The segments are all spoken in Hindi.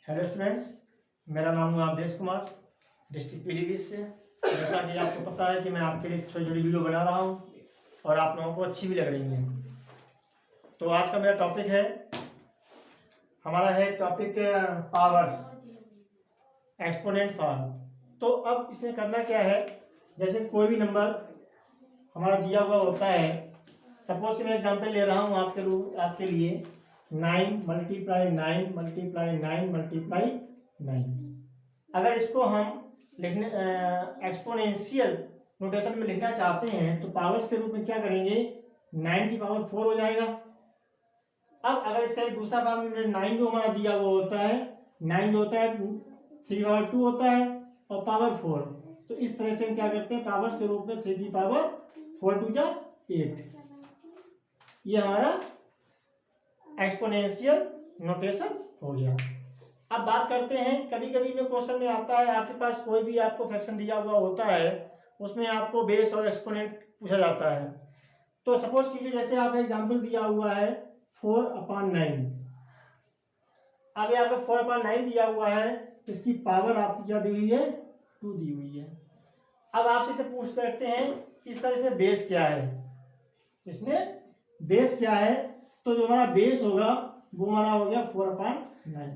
हेलो स्टूडेंट्स, मेरा नाम है अवधेश कुमार, डिस्ट्रिक्ट पीलीभीत से। जैसा कि आपको पता है कि मैं आपके लिए छोटी छोटी वीडियो बना रहा हूँ और आप लोगों को अच्छी भी लग रही हैं। तो आज का मेरा टॉपिक है, हमारा है टॉपिक पावर्स, एक्सपोनेंट पावर। तो अब इसमें करना क्या है, जैसे कोई भी नंबर हमारा दिया हुआ होता है। सपोज कि मैं एग्जांपल ले रहा हूँ आपके लिए 9 मल्टीप्लाई 9 मल्टीप्लाई 9 मल्टीप्लाई 9। अगर इसको हम लिखने एक्सपोनेंशियल नोटेशन में लिखना चाहते हैं तो पावर्स के रूप में क्या करेंगे, 9 की पावर 4 हो जाएगा। अब अगर इसका एक दूसरा फॉर्म 9 जो हमारा दिया हुआ होता है, 9 जो होता है 3 पावर 2 होता है और पावर 4। तो इस तरह से हम क्या करते हैं, पावर्स के रूप में 3 की पावर 4 2 जा 8। ये हमारा एक्सपोनेंशियल नोटेशन हो गया। अब बात करते हैं, कभी कभी में क्वेश्चन में आता है, आपके पास कोई भी आपको फ्रैक्शन दिया हुआ होता है, उसमें आपको बेस और एक्सपोनेंट पूछा जाता है। तो सपोज कीजिए जैसे आप एग्जांपल दिया हुआ है 4/9। अब ये आपका 4/9 दिया हुआ है, इसकी पावर आपकी क्या दी हुई है, 2 दी हुई है। अब आपसे इसे पूछ करते हैं कि इस तरह इसमें बेस क्या है, इसमें बेस क्या है। तो जो हमारा बेस होगा वो हमारा हो गया 4/9।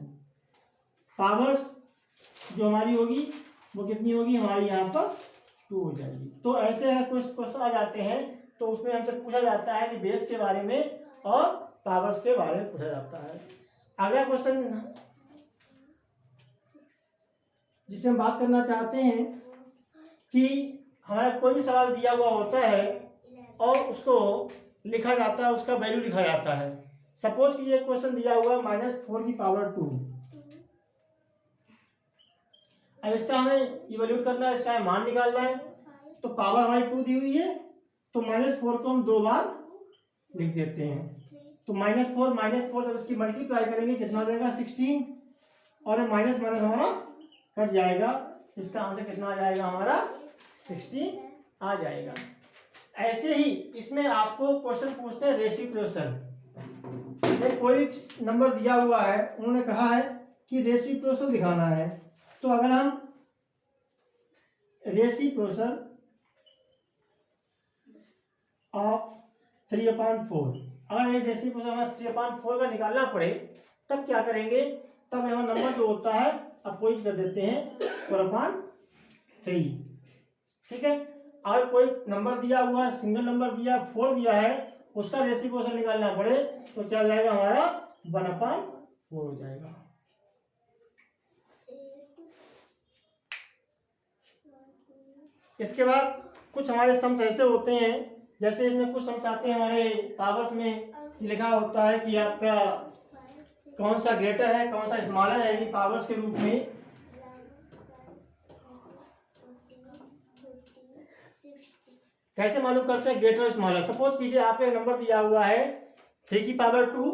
पावर्स जो हमारी होगी वो कितनी होगी, हमारी यहाँ पर 2 हो जाएगी। तो ऐसे अगर कुछ क्वेश्चन आ जाते हैं तो उसमें हमसे पूछा जाता है कि बेस के बारे में और पावर्स के बारे में पूछा जाता है। अगला क्वेश्चन जिसमें हम बात करना चाहते हैं कि हमारा कोई भी सवाल दिया हुआ होता है और उसको लिखा जाता है, उसका वैल्यू लिखा जाता है। सपोज कि ये क्वेश्चन दिया हुआ है -4 की पावर 2। अब इसका हमें इवैल्यूएट करना है, इसका हमें मान निकालना है। तो पावर हमारी 2 दी हुई है, तो -4 को हम 2 बार लिख देते हैं। तो -4 जब इसकी मल्टीप्लाई करेंगे कितना हो जाएगा, 16। और माइनस माइनस हमारा कट जाएगा, इसका आंसर कितना आ जाएगा, हमारा 16 आ जाएगा। ऐसे ही इसमें आपको क्वेश्चन पूछते हैं रेसिप्रोकल। कोई नंबर दिया हुआ है, उन्होंने कहा है कि रेसिप्रोकल दिखाना है। तो अगर हम रेसिप्रोकल ऑफ 3/4, अगर ये रेसिप्रोकल हमें 3/4 का निकालना पड़े तब क्या करेंगे, तब हमारा नंबर जो होता है अपोजिट कर देते हैं 4/3। ठीक है। अगर कोई नंबर दिया हुआ है, सिंगल नंबर दिया 4 दिया है, उसका रेसिप्रोकल निकालना पड़े तो क्या हो जाएगा, हमारा 1/4 हो जाएगा। इसके बाद कुछ हमारे सम्स ऐसे होते हैं, जैसे इसमें कुछ सम्स आते हैं हमारे पावर्स में, लिखा होता है कि आपका कौन सा ग्रेटर है कौन सा स्मॉलर है, यानी पावर्स के रूप में। कैसे मालूम करते हैं ग्रेटर और स्मॉलर। सपोज कीजिए आपको नंबर दिया हुआ है 3 की पावर 2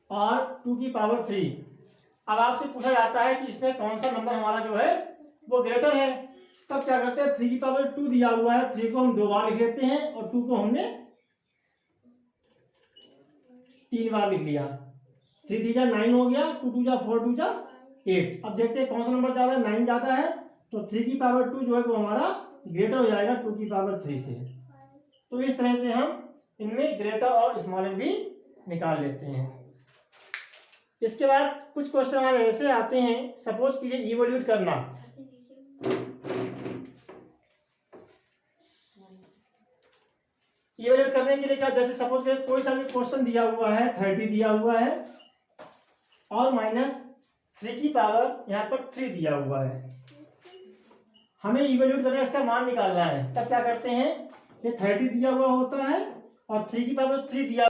और 2 की पावर 3। अब आपसे पूछा जाता है कि इसमें कौन सा नंबर हमारा जो है वो ग्रेटर है। तब क्या करते हैं, 3 की पावर 2 दिया हुआ है, 3 को हम 2 बार लिख लेते हैं और 2 को हमने 3 बार लिख लिया। 3 3 जा 9 हो गया, 2 2 जा 4 2 जा 8। अब देखते हैं कौन सा नंबर ज्यादा है, 9 ज्यादा है, तो 3 की पावर 2 जो है वो हमारा ग्रेटर हो जाएगा 2 की पावर 3 से। तो इस तरह से हम इनमें ग्रेटर और स्मॉलर भी निकाल लेते हैं। इसके बाद कुछ क्वेश्चन हमारे ऐसे आते हैं, सपोज कीजिए इवैल्यूएट करना। इवैल्यूएट करने के लिए क्या, जैसे सपोज करें कोई सा भी क्वेश्चन दिया हुआ है, 30 दिया हुआ है और -3 की पावर यहाँ पर 3 दिया हुआ है, हमें इवैल्यूएट करना है, इसका मान निकालना है। तब क्या करते हैं, ये 30 दिया हुआ होता है और 3 की पावर 3 दिया